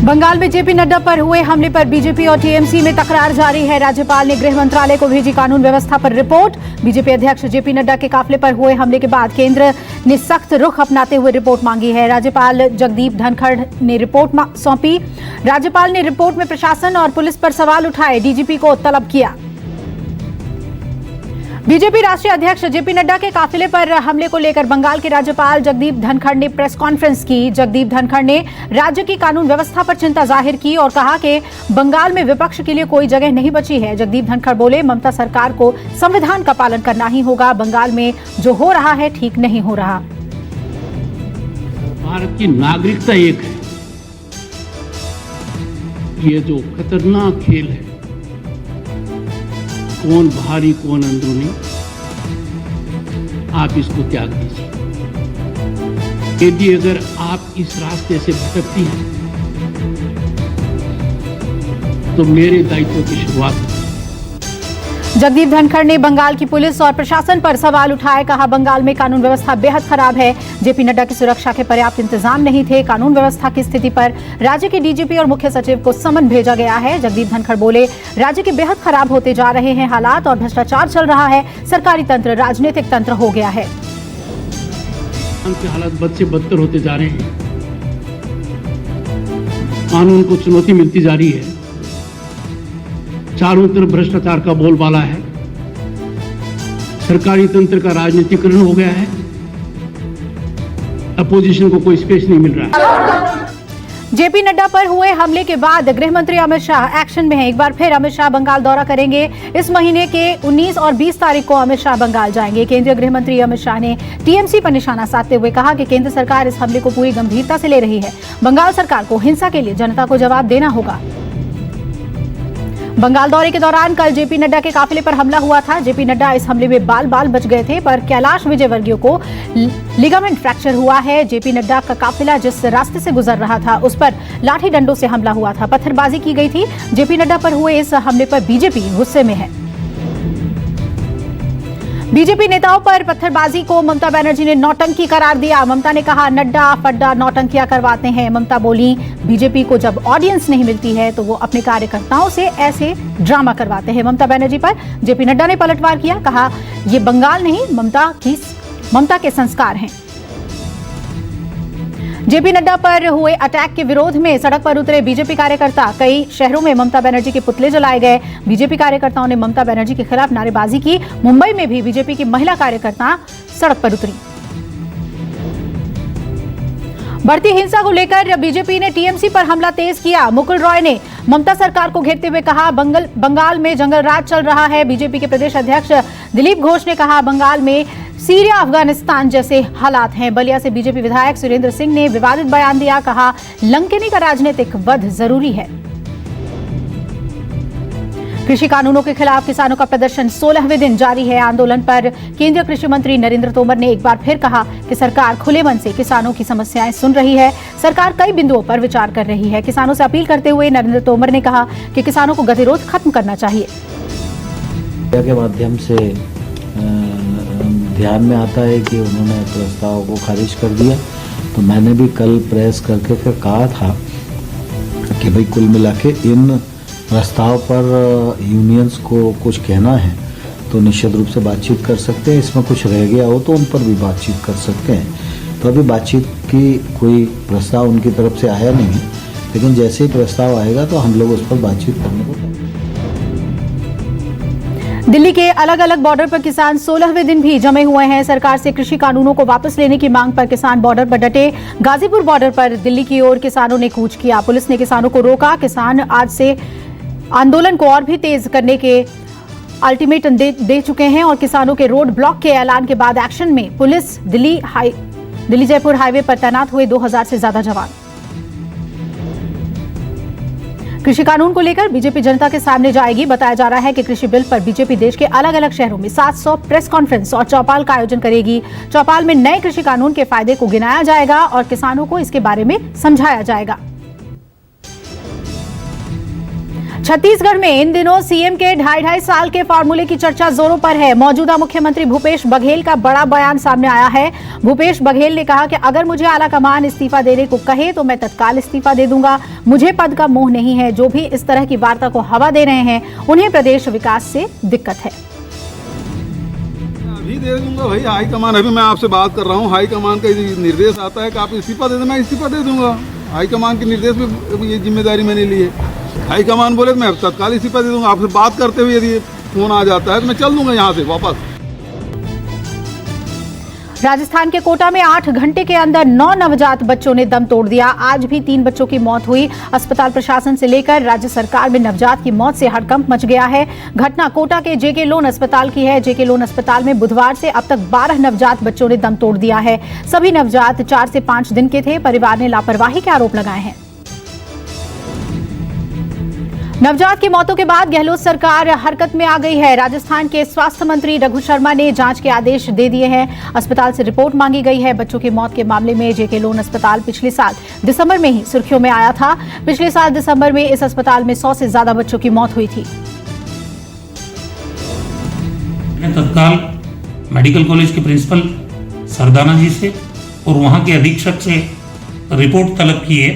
बंगाल में जेपी नड्डा पर हुए हमले पर बीजेपी और टीएमसी में तकरार जारी है। राज्यपाल ने गृह मंत्रालय को भेजी कानून व्यवस्था पर रिपोर्ट। बीजेपी अध्यक्ष जेपी नड्डा के काफिले पर हुए हमले के बाद केंद्र ने सख्त रुख अपनाते हुए रिपोर्ट मांगी है। राज्यपाल जगदीप धनखड़ ने रिपोर्ट सौंपी। राज्यपाल ने रिपोर्ट में प्रशासन और पुलिस पर सवाल उठाए, डीजीपी को तलब किया। बीजेपी राष्ट्रीय अध्यक्ष जेपी नड्डा के काफिले पर हमले को लेकर बंगाल के राज्यपाल जगदीप धनखड़ ने प्रेस कॉन्फ्रेंस की। जगदीप धनखड़ ने राज्य की कानून व्यवस्था पर चिंता जाहिर की और कहा कि बंगाल में विपक्ष के लिए कोई जगह नहीं बची है। जगदीप धनखड़ बोले, ममता सरकार को संविधान का पालन करना ही होगा। बंगाल में जो हो रहा है ठीक नहीं हो रहा। भारत की नागरिकता एक है। ये जो खतरनाक खेल है, कौन बाहरी कौन अंदरूनी, आप इसको त्याग दीजिए। यदि अगर आप इस रास्ते से भटकती हैं तो मेरे दायित्व की शुरुआत। जगदीप धनखड़ ने बंगाल की पुलिस और प्रशासन पर सवाल उठाए, कहा बंगाल में कानून व्यवस्था बेहद खराब है। जेपी नड्डा की सुरक्षा के पर्याप्त इंतजाम नहीं थे। कानून व्यवस्था की स्थिति पर राज्य के डीजीपी और मुख्य सचिव को समन भेजा गया है। जगदीप धनखड़ बोले, राज्य के बेहद खराब होते जा रहे हैं हालात और भ्रष्टाचार चल रहा है। सरकारी तंत्र राजनीतिक तंत्र हो गया है। हालात बद से बदतर होते जा रहे हैं। कानून को चुनौती मिलती जा रही है। चारों तरफ भ्रष्टाचार का बोलबाला है। सरकारी तंत्र का राजनीतिकरण हो गया है। अपोजिशन को कोई स्पेस नहीं मिल रहा है। जेपी नड्डा पर हुए हमले के बाद गृह मंत्री अमित शाह एक्शन में हैं। एक बार फिर अमित शाह बंगाल दौरा करेंगे। इस महीने के 19 और 20 तारीख को अमित शाह बंगाल जाएंगे। केंद्रीय गृह मंत्री अमित शाह ने टीएमसी पर निशाना साधते हुए कहा कि केंद्र सरकार इस हमले को पूरी गंभीरता से ले रही है। बंगाल सरकार को हिंसा के लिए जनता को जवाब देना होगा। बंगाल दौरे के दौरान कल जेपी नड्डा के काफिले पर हमला हुआ था। जेपी नड्डा इस हमले में बाल बाल बच गए थे, पर कैलाश विजयवर्गीय को लिगामेंट फ्रैक्चर हुआ है। जेपी नड्डा का काफिला जिस रास्ते से गुजर रहा था उस पर लाठी डंडों से हमला हुआ था, पत्थरबाजी की गई थी। जेपी नड्डा पर हुए इस हमले पर बीजेपी गुस्से में है। बीजेपी नेताओं पर पत्थरबाजी को ममता बनर्जी ने नौटंकी करार दिया। ममता ने कहा, नड्डा फड्डा नौटंकियां करवाते हैं। ममता बोली, बीजेपी को जब ऑडियंस नहीं मिलती है तो वो अपने कार्यकर्ताओं से ऐसे ड्रामा करवाते हैं। ममता बनर्जी पर जेपी नड्डा ने पलटवार किया, कहा ये बंगाल नहीं ममता के संस्कार हैं। जेपी नड्डा पर हुए अटैक के विरोध में सड़क पर उतरे बीजेपी कार्यकर्ता। कई शहरों में ममता बनर्जी के पुतले जलाए गए। बीजेपी कार्यकर्ताओं ने ममता बनर्जी के खिलाफ नारेबाजी की। मुंबई में भी बीजेपी की महिला कार्यकर्ता सड़क पर उतरी। बढ़ती हिंसा को लेकर बीजेपी ने टीएमसी पर हमला तेज किया। मुकुल रॉय ने ममता सरकार को घेरते हुए कहा, बंगाल में जंगल राज चल रहा है। बीजेपी के प्रदेश अध्यक्ष दिलीप घोष ने कहा, बंगाल में सीरिया अफगानिस्तान जैसे हालात हैं। बलिया से बीजेपी विधायक सुरेंद्र सिंह ने विवादित बयान दिया, कहा लंकेनी का राजनीतिक वध जरूरी है। कृषि कानूनों के खिलाफ किसानों का प्रदर्शन 16वें दिन जारी है। आंदोलन पर केंद्रीय कृषि मंत्री नरेंद्र तोमर ने एक बार फिर कहा कि सरकार खुले मन से किसानों की समस्याएं सुन रही है। सरकार कई बिंदुओं पर विचार कर रही है। किसानों से अपील करते हुए नरेंद्र तोमर ने कहा कि किसानों को गतिरोध खत्म करना चाहिए। के माध्यम से ध्यान में आता है कि उन्होंने प्रस्ताव को खारिज कर दिया, तो मैंने भी कल प्रेस करके फिर कहा था कि भाई कुल मिला के इन प्रस्ताव पर यूनियंस को कुछ कहना है तो निश्चित रूप से बातचीत कर सकते हैं। इसमें कुछ रह गया हो तो उन पर भी बातचीत कर सकते हैं। तो अभी बातचीत की कोई प्रस्ताव उनकी तरफ से आया नहीं है, लेकिन जैसे ही प्रस्ताव आएगा तो हम लोग उस पर बातचीत करने को। दिल्ली के अलग अलग बॉर्डर पर किसान 16वें दिन भी जमे हुए हैं। सरकार से कृषि कानूनों को वापस लेने की मांग पर किसान बॉर्डर पर डटे। गाजीपुर बॉर्डर पर दिल्ली की ओर किसानों ने कूच किया। पुलिस ने किसानों को रोका। किसान आज से आंदोलन को और भी तेज करने के अल्टीमेटम दे चुके हैं और किसानों के रोड ब्लॉक के ऐलान के बाद एक्शन में पुलिस दिल्ली जयपुर हाईवे पर तैनात हुए 2000 से ज्यादा जवान। कृषि कानून को लेकर बीजेपी जनता के सामने जाएगी। बताया जा रहा है कि कृषि बिल पर बीजेपी देश के अलग अलग शहरों में 700 प्रेस कॉन्फ्रेंस और चौपाल का आयोजन करेगी। चौपाल में नए कृषि कानून के फायदे को गिनाया जाएगा और किसानों को इसके बारे में समझाया जाएगा। छत्तीसगढ़ में इन दिनों सीएम के 2.5 साल के फार्मूले की चर्चा जोरों पर है। मौजूदा मुख्यमंत्री भूपेश बघेल का बड़ा बयान सामने आया है। भूपेश बघेल ने कहा कि अगर मुझे आला कमान इस्तीफा देने को कहे तो मैं तत्काल इस्तीफा दे दूंगा। मुझे पद का मोह नहीं है। जो भी इस तरह की वार्ता को हवा दे रहे हैं उन्हें प्रदेश विकास से दिक्कत है। अभी दे दूंगा भाई, हाईकमान, अभी मैं आपसे बात कर रहा हूँ, हाईकमान का निर्देश आता है कि आप इस्तीफा दे दें, मैं इस्तीफा दे दूंगा। हाईकमान के निर्देश में ये जिम्मेदारी मैंने ली है। हाईकमान बोले तो मैं तत्काल इस्तीफा दे दूंगा। आपसे बात करते हुए यदि फोन आ जाता है तो मैं चल दूंगा यहाँ से वापस। राजस्थान के कोटा में 8 घंटे के अंदर 9 नवजात बच्चों ने दम तोड़ दिया। आज भी 3 बच्चों की मौत हुई। अस्पताल प्रशासन से लेकर राज्य सरकार में नवजात की मौत से हड़कंप मच गया है। घटना कोटा के जेके लोन अस्पताल की है। जेके लोन अस्पताल में बुधवार से अब तक 12 नवजात बच्चों ने दम तोड़ दिया है। सभी नवजात 4 से 5 दिन के थे। परिवार ने लापरवाही के आरोप लगाए हैं। नवजात की मौतों के बाद गहलोत सरकार हरकत में आ गई है। राजस्थान के स्वास्थ्य मंत्री रघु शर्मा ने जांच के आदेश दे दिए हैं। अस्पताल से रिपोर्ट मांगी गई है। बच्चों की मौत के मामले में जेके लोन अस्पताल पिछले साल दिसंबर में ही सुर्खियों में आया था। पिछले साल दिसंबर में इस अस्पताल में 100 से ज्यादा बच्चों की मौत हुई थी। तत्काल मेडिकल कॉलेज के प्रिंसिपल सरदाना जी से और वहां के अधीक्षक से रिपोर्ट तलब की है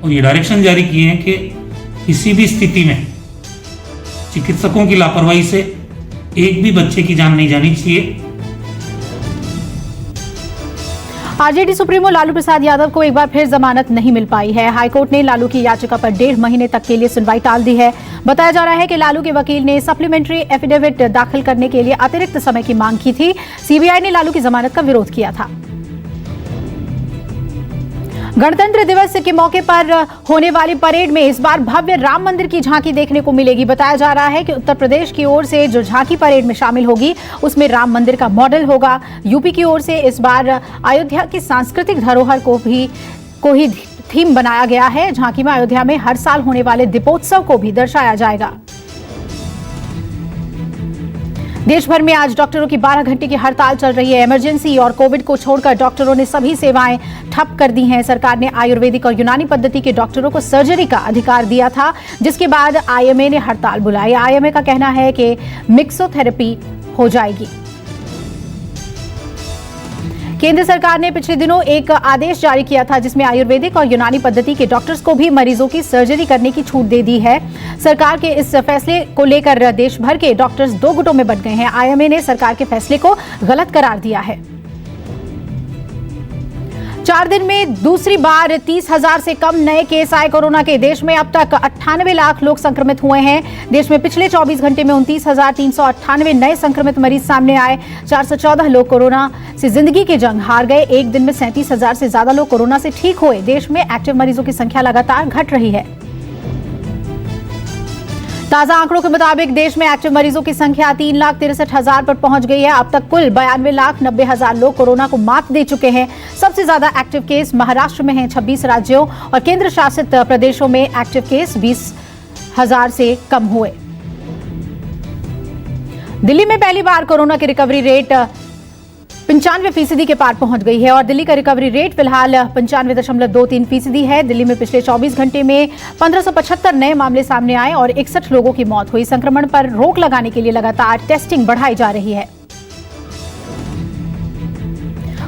और ये डायरेक्शन जारी किए हैं कि किसी भी स्थिति में चिकित्सकों की लापरवाही से एक भी बच्चे की जान नहीं जानी चाहिए। आरजेडी सुप्रीमो लालू प्रसाद यादव को एक बार फिर जमानत नहीं मिल पाई है। हाईकोर्ट ने लालू की याचिका पर 1.5 महीने तक के लिए सुनवाई टाल दी है। बताया जा रहा है कि लालू के वकील ने सप्लीमेंट्री एफिडेविट दाखिल करने के लिए अतिरिक्त समय की मांग की थी। सीबीआई ने लालू की जमानत का विरोध किया था। गणतंत्र दिवस के मौके पर होने वाली परेड में इस बार भव्य राम मंदिर की झांकी देखने को मिलेगी। बताया जा रहा है कि उत्तर प्रदेश की ओर से जो झांकी परेड में शामिल होगी उसमें राम मंदिर का मॉडल होगा। यूपी की ओर से इस बार अयोध्या की सांस्कृतिक धरोहर को ही थीम बनाया गया है। झांकी में अयोध्या में हर साल होने वाले दीपोत्सव को भी दर्शाया जाएगा। देश भर में आज डॉक्टरों की 12 घंटे की हड़ताल चल रही है। इमरजेंसी और कोविड को छोड़कर डॉक्टरों ने सभी सेवाएं ठप कर दी हैं। सरकार ने आयुर्वेदिक और यूनानी पद्धति के डॉक्टरों को सर्जरी का अधिकार दिया था, जिसके बाद आईएमए ने हड़ताल बुलाई। आईएमए का कहना है कि मिक्सोथेरेपी हो जाएगी। केंद्र सरकार ने पिछले दिनों एक आदेश जारी किया था जिसमें आयुर्वेदिक और यूनानी पद्धति के डॉक्टर्स को भी मरीजों की सर्जरी करने की छूट दे दी है। सरकार के इस फैसले को लेकर देश भर के डॉक्टर्स 2 गुटों में बंट गए हैं। आईएमए ने सरकार के फैसले को गलत करार दिया है। 4 दिन में दूसरी बार 30,000 से कम नए केस आए कोरोना के। देश में अब तक 98 लाख लोग संक्रमित हुए हैं। देश में पिछले 24 घंटे में 29,398 नए संक्रमित मरीज सामने आए। 414 लोग कोरोना से जिंदगी की जंग हार गए। एक दिन में 37,000 से ज्यादा लोग कोरोना से ठीक हुए। देश में एक्टिव मरीजों की संख्या लगातार घट रही है। ताजा आंकड़ों के मुताबिक देश में एक्टिव मरीजों की संख्या 3,63,000 पर पहुंच गई है। अब तक कुल 92,90,000 लोग कोरोना को मात दे चुके हैं। सबसे ज्यादा एक्टिव केस महाराष्ट्र में हैं। 26 राज्यों और केंद्र शासित प्रदेशों में एक्टिव केस 20,000 से कम हुए। दिल्ली में पहली बार कोरोना की रिकवरी रेट 95% के पार पहुंच गई है और दिल्ली का रिकवरी रेट फिलहाल 95.23% है। दिल्ली में पिछले 24 घंटे में 1575 नए मामले सामने आए और 61 लोगों की मौत हुई। संक्रमण पर रोक लगाने के लिए लगातार टेस्टिंग बढ़ाई जा रही है।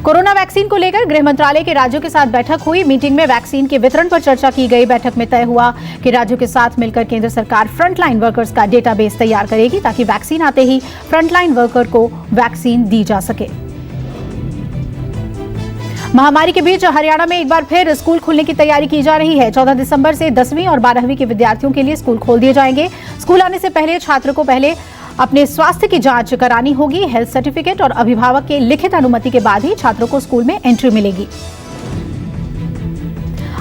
कोरोना वैक्सीन को लेकर गृह मंत्रालय के राज्यों के साथ बैठक हुई। मीटिंग में वैक्सीन के वितरण पर चर्चा की गई। बैठक में तय हुआ कि राज्यों के साथ मिलकर केंद्र सरकार फ्रंटलाइन वर्कर्स का डेटाबेस तैयार करेगी ताकि वैक्सीन आते ही फ्रंटलाइन वर्कर को वैक्सीन दी जा सके। महामारी के बीच हरियाणा में एक बार फिर स्कूल खुलने की तैयारी की जा रही है। 14 दिसंबर से 10वीं और 12वीं के विद्यार्थियों के लिए स्कूल खोल दिए जाएंगे। स्कूल आने से पहले छात्र को पहले अपने स्वास्थ्य की जांच करानी होगी। हेल्थ सर्टिफिकेट और अभिभावक के लिखित अनुमति के बाद ही छात्रों को स्कूल में एंट्री मिलेगी।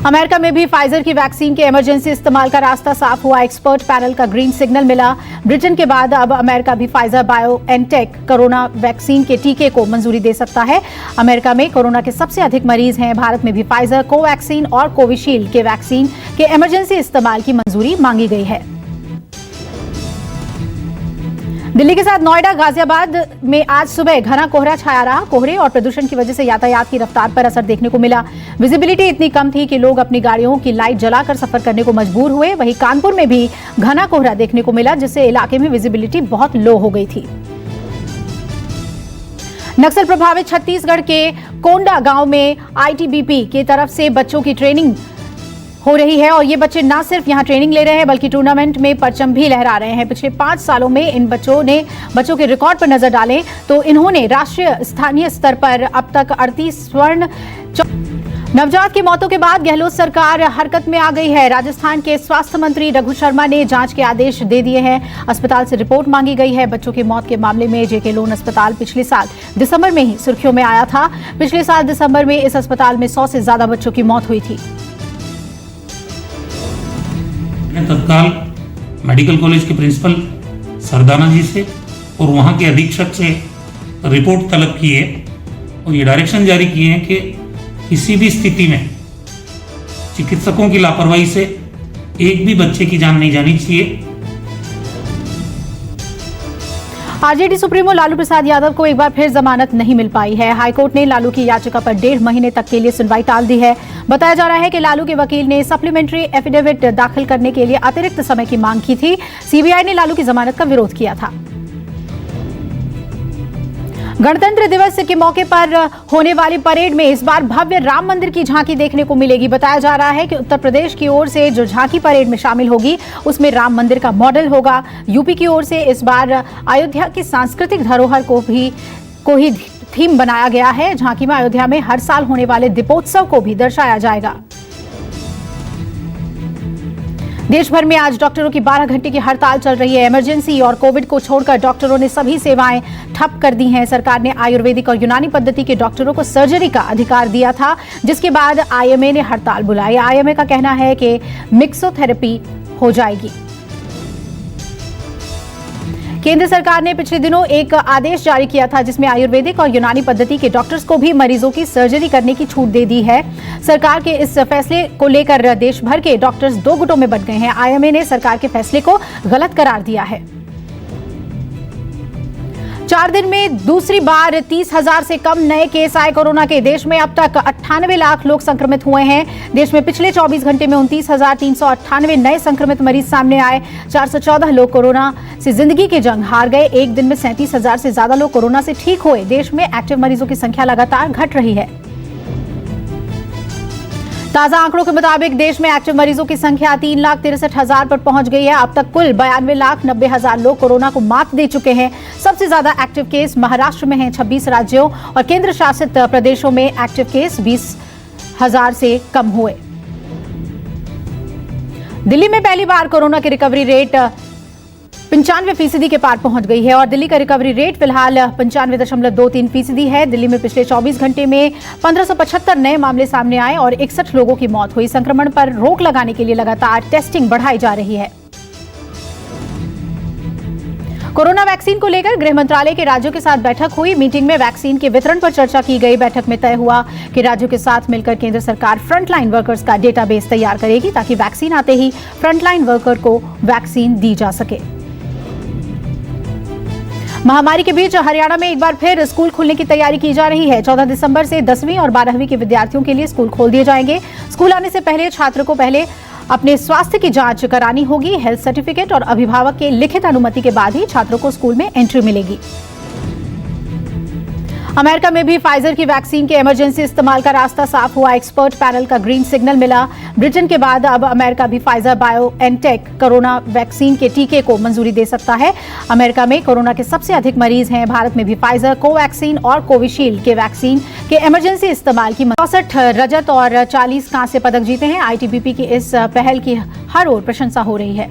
अमेरिका में भी फाइजर की वैक्सीन के इमरजेंसी इस्तेमाल का रास्ता साफ हुआ। एक्सपर्ट पैनल का ग्रीन सिग्नल मिला। ब्रिटेन के बाद अब अमेरिका भी फाइजर बायोएनटेक कोरोना वैक्सीन के टीके को मंजूरी दे सकता है। अमेरिका में कोरोना के सबसे अधिक मरीज हैं। भारत में भी फाइजर, कोवैक्सीन और कोविशील्ड के वैक्सीन के इमरजेंसी इस्तेमाल की मंजूरी मांगी गई है। दिल्ली के साथ नोएडा, गाजियाबाद में आज सुबह घना कोहरा छाया रहा। कोहरे और प्रदूषण की वजह से यातायात की रफ्तार पर असर देखने को मिला। विजिबिलिटी इतनी कम थी कि लोग अपनी गाड़ियों की लाइट जलाकर सफर करने को मजबूर हुए। वहीं कानपुर में भी घना कोहरा देखने को मिला, जिससे इलाके में विजिबिलिटी बहुत लो हो गई थी। नक्सल प्रभावित छत्तीसगढ़ के कोंडा गांव में आईटीबीपी की तरफ से बच्चों की ट्रेनिंग हो रही है और ये बच्चे न सिर्फ यहां ट्रेनिंग ले रहे हैं बल्कि टूर्नामेंट में परचम भी लहरा रहे हैं। पिछले 5 सालों में इन बच्चों के रिकॉर्ड पर नजर डालें तो इन्होंने राष्ट्रीय स्थानीय स्तर पर अब तक 38 स्वर्ण। नवजात की मौतों के बाद गहलोत सरकार हरकत में आ गई है। राजस्थान के स्वास्थ्य मंत्री रघु शर्मा ने जांच के आदेश दे दिए हैं। अस्पताल से रिपोर्ट मांगी गई है। बच्चों की मौत के मामले में जेके लोन अस्पताल पिछले साल दिसंबर में ही सुर्खियों में आया था। पिछले साल दिसंबर में इस अस्पताल में 100 से ज्यादा बच्चों की मौत हुई थी। तत्काल मेडिकल कॉलेज के प्रिंसिपल सरदाना जी से और वहाँ के अधीक्षक से रिपोर्ट तलब की है और ये डायरेक्शन जारी किए हैं कि किसी भी स्थिति में चिकित्सकों की लापरवाही से एक भी बच्चे की जान नहीं जानी चाहिए। आरजेडी सुप्रीमो लालू प्रसाद यादव को एक बार फिर जमानत नहीं मिल पाई है। हाईकोर्ट ने लालू की याचिका पर 1.5 महीने तक के लिए सुनवाई टाल दी है। बताया जा रहा है कि लालू के वकील ने सप्लीमेंट्री एफिडेविट दाखिल करने के लिए अतिरिक्त समय की मांग की थी। सीबीआई ने लालू की जमानत का विरोध किया था। गणतंत्र दिवस के मौके पर होने वाली परेड में इस बार भव्य राम मंदिर की झांकी देखने को मिलेगी। बताया जा रहा है कि उत्तर प्रदेश की ओर से जो झांकी परेड में शामिल होगी उसमें राम मंदिर का मॉडल होगा। यूपी की ओर से इस बार अयोध्या की सांस्कृतिक धरोहर को ही थीम बनाया गया है। झांकी में अयोध्या में हर साल होने वाले दीपोत्सव को भी दर्शाया जाएगा। देश भर में आज डॉक्टरों की 12 घंटे की हड़ताल चल रही है। इमरजेंसी और कोविड को छोड़कर डॉक्टरों ने सभी सेवाएं ठप कर दी हैं। सरकार ने आयुर्वेदिक और यूनानी पद्धति के डॉक्टरों को सर्जरी का अधिकार दिया था, जिसके बाद आईएमए ने हड़ताल बुलाई। आईएमए का कहना है कि मिक्सोथेरेपी हो जाएगी। केंद्र सरकार ने पिछले दिनों एक आदेश जारी किया था जिसमें आयुर्वेदिक और यूनानी पद्धति के डॉक्टर्स को भी मरीजों की सर्जरी करने की छूट दे दी है। सरकार के इस फैसले को लेकर देश भर के डॉक्टर्स 2 गुटों में बंट गए हैं। आईएमए ने सरकार के फैसले को गलत करार दिया है। 4 दिन में दूसरी बार 30,000 से कम नए केस आए कोरोना के। देश में अब तक 98 लाख लोग संक्रमित हुए हैं। देश में पिछले 24 घंटे में 29,398 नए संक्रमित मरीज सामने आए। 414 लोग कोरोना से जिंदगी की जंग हार गए। एक दिन में 37,000 से ज्यादा लोग कोरोना से ठीक हुए। देश में एक्टिव मरीजों की संख्या लगातार घट रही है। ताजा आंकड़ों के मुताबिक देश में एक्टिव मरीजों की संख्या 3,63,000 पर पहुंच गई है। अब तक कुल 92,90,000 लोग कोरोना को मात दे चुके हैं। सबसे ज्यादा एक्टिव केस महाराष्ट्र में हैं। 26 राज्यों और केंद्र शासित प्रदेशों में एक्टिव केस 20,000 से कम हुए। दिल्ली में पहली बार कोरोना की रिकवरी रेट 95% के पार पहुंच गई है और दिल्ली का रिकवरी रेट फिलहाल 95.23% है। दिल्ली में पिछले 24 घंटे में 1575 नए मामले सामने आए और 61 लोगों की मौत हुई। संक्रमण पर रोक लगाने के लिए लगातार टेस्टिंग बढ़ाई जा रही है। कोरोना वैक्सीन को लेकर गृह मंत्रालय के राज्यों के साथ बैठक हुई। मीटिंग में वैक्सीन के वितरण पर चर्चा की गई। बैठक में तय हुआ कि राज्यों के साथ मिलकर केंद्र सरकार फ्रंटलाइन वर्कर्स का डेटाबेस तैयार करेगी ताकि वैक्सीन आते ही फ्रंटलाइन वर्कर को वैक्सीन दी जा सके। महामारी के बीच हरियाणा में एक बार फिर स्कूल खुलने की तैयारी की जा रही है। 14 दिसंबर से 10वीं और 12वीं के विद्यार्थियों के लिए स्कूल खोल दिए जाएंगे। स्कूल आने से पहले छात्र को पहले अपने स्वास्थ्य की जांच करानी होगी। हेल्थ सर्टिफिकेट और अभिभावक के लिखित अनुमति के बाद ही छात्रों को स्कूल में एंट्री मिलेगी। अमेरिका में भी फाइजर की वैक्सीन के इमरजेंसी इस्तेमाल का रास्ता साफ हुआ। एक्सपर्ट पैनल का ग्रीन सिग्नल मिला। ब्रिटेन के बाद अब अमेरिका भी फाइजर बायोएनटेक कोरोना वैक्सीन के टीके को मंजूरी दे सकता है। अमेरिका में कोरोना के सबसे अधिक मरीज हैं। भारत में भी फाइजर, कोवैक्सीन और कोविशील्ड के वैक्सीन के इमरजेंसी इस्तेमाल की 64 रजत और 40 कांस्य पदक जीते हैं। आईटीबीपी की इस पहल की हर ओर प्रशंसा हो रही है।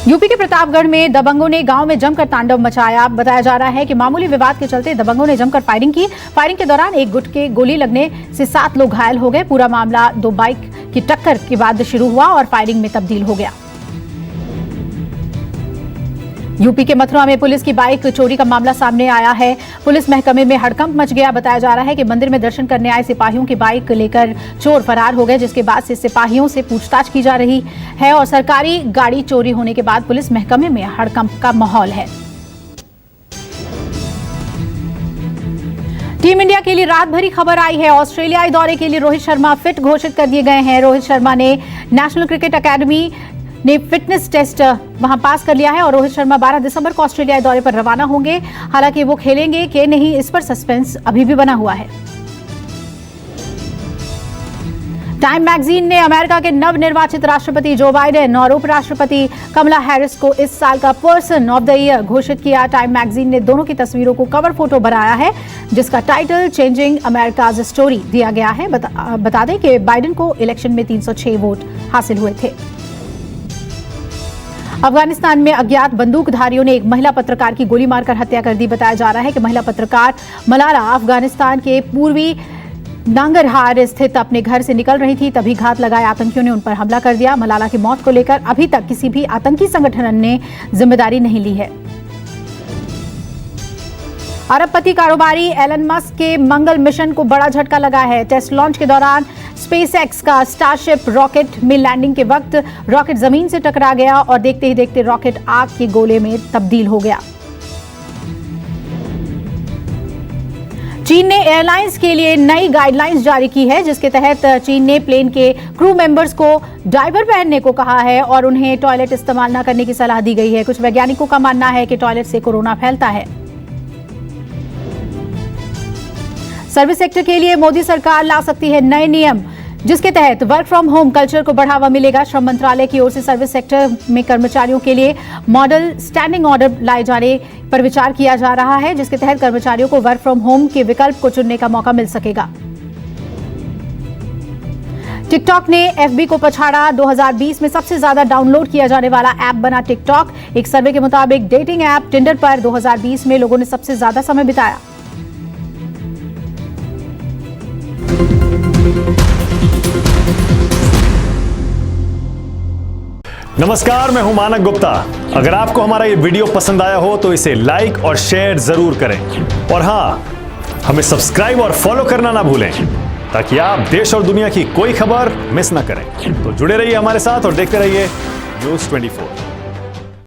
यूपी के प्रतापगढ़ में दबंगों ने गांव में जमकर तांडव मचाया। बताया जा रहा है कि मामूली विवाद के चलते दबंगों ने जमकर फायरिंग की। फायरिंग के दौरान एक गुट के गोली लगने से 7 लोग घायल हो गए। पूरा मामला 2 बाइक की टक्कर के बाद शुरू हुआ और फायरिंग में तब्दील हो गया। यूपी के मथुरा में पुलिस की बाइक चोरी का मामला सामने आया है। पुलिस महकमे में हड़कंप मच गया। बताया जा रहा है कि मंदिर में दर्शन करने आए सिपाहियों की बाइक लेकर चोर फरार हो गए, जिसके बाद से सिपाहियों से पूछताछ की जा रही है और सरकारी गाड़ी चोरी होने के बाद पुलिस महकमे में हड़कंप का माहौल है। टीम इंडिया के लिए रात भरी खबर आई है। ऑस्ट्रेलियाई दौरे के लिए रोहित शर्मा फिट घोषित कर दिए गए हैं। रोहित शर्मा ने नेशनल क्रिकेट अकेडमी ने फिटनेस टेस्ट वहां पास कर लिया है और रोहित शर्मा 12 दिसंबर को ऑस्ट्रेलियाई दौरे पर रवाना होंगे। हालांकि वो खेलेंगे कि नहीं, इस पर सस्पेंस अभी भी बना हुआ है। टाइम मैगजीन ने अमेरिका के नवनिर्वाचित राष्ट्रपति जो बाइडेन और उपराष्ट्रपति कमला हैरिस को इस साल का पर्सन ऑफ द ईयर घोषित किया। टाइम मैगजीन ने दोनों की तस्वीरों को कवर फोटो बनाया है, जिसका टाइटल चेंजिंग अमेरिकाज स्टोरी दिया गया है। बता दें कि बाइडेन को इलेक्शन में 306 वोट हासिल हुए थे। अफगानिस्तान में अज्ञात बंदूकधारियों ने एक महिला पत्रकार की गोली मारकर हत्या कर दी। बताया जा रहा है कि महिला पत्रकार मलाला अफगानिस्तान के पूर्वी नांगरहार स्थित अपने घर से निकल रही थी, तभी घात लगाए आतंकियों ने उन पर हमला कर दिया। मलाला की मौत को लेकर अभी तक किसी भी आतंकी संगठन ने जिम्मेदारी नहीं ली है। अरबपति कारोबारी एलन मस्क के मंगल मिशन को बड़ा झटका लगा है। टेस्ट लॉन्च के दौरान स्पेसएक्स का स्टारशिप रॉकेट में लैंडिंग के वक्त रॉकेट जमीन से टकरा गया और देखते ही देखते रॉकेट आग के गोले में तब्दील हो गया। चीन ने एयरलाइंस के लिए नई गाइडलाइंस जारी की है, जिसके तहत चीन ने प्लेन के क्रू मेंबर्स को डायपर पहनने को कहा है और उन्हें टॉयलेट इस्तेमाल न करने की सलाह दी गई है। कुछ वैज्ञानिकों का मानना है कि टॉयलेट से कोरोना फैलता है। सर्विस सेक्टर के लिए मोदी सरकार ला सकती है नए नियम, जिसके तहत वर्क फ्रॉम होम कल्चर को बढ़ावा मिलेगा। श्रम मंत्रालय की ओर से सर्विस सेक्टर में कर्मचारियों के लिए मॉडल स्टैंडिंग ऑर्डर लाए जाने पर विचार किया जा रहा है, जिसके तहत कर्मचारियों को वर्क फ्रॉम होम के विकल्प को चुनने का मौका मिल सकेगा। टिकटॉक ने एफबी को पछाड़ा। 2020 में सबसे ज्यादा डाउनलोड किया जाने वाला ऐप बना टिकटॉक। एक सर्वे के मुताबिक डेटिंग ऐप टिंडर पर 2020 में लोगों ने सबसे ज्यादा समय बिताया। नमस्कार, मैं हूं मानक गुप्ता। अगर आपको हमारा ये वीडियो पसंद आया हो तो इसे लाइक और शेयर जरूर करें और हाँ, हमें सब्सक्राइब और फॉलो करना ना भूलें ताकि आप देश और दुनिया की कोई खबर मिस ना करें। तो जुड़े रहिए हमारे साथ और देखते रहिए News 24।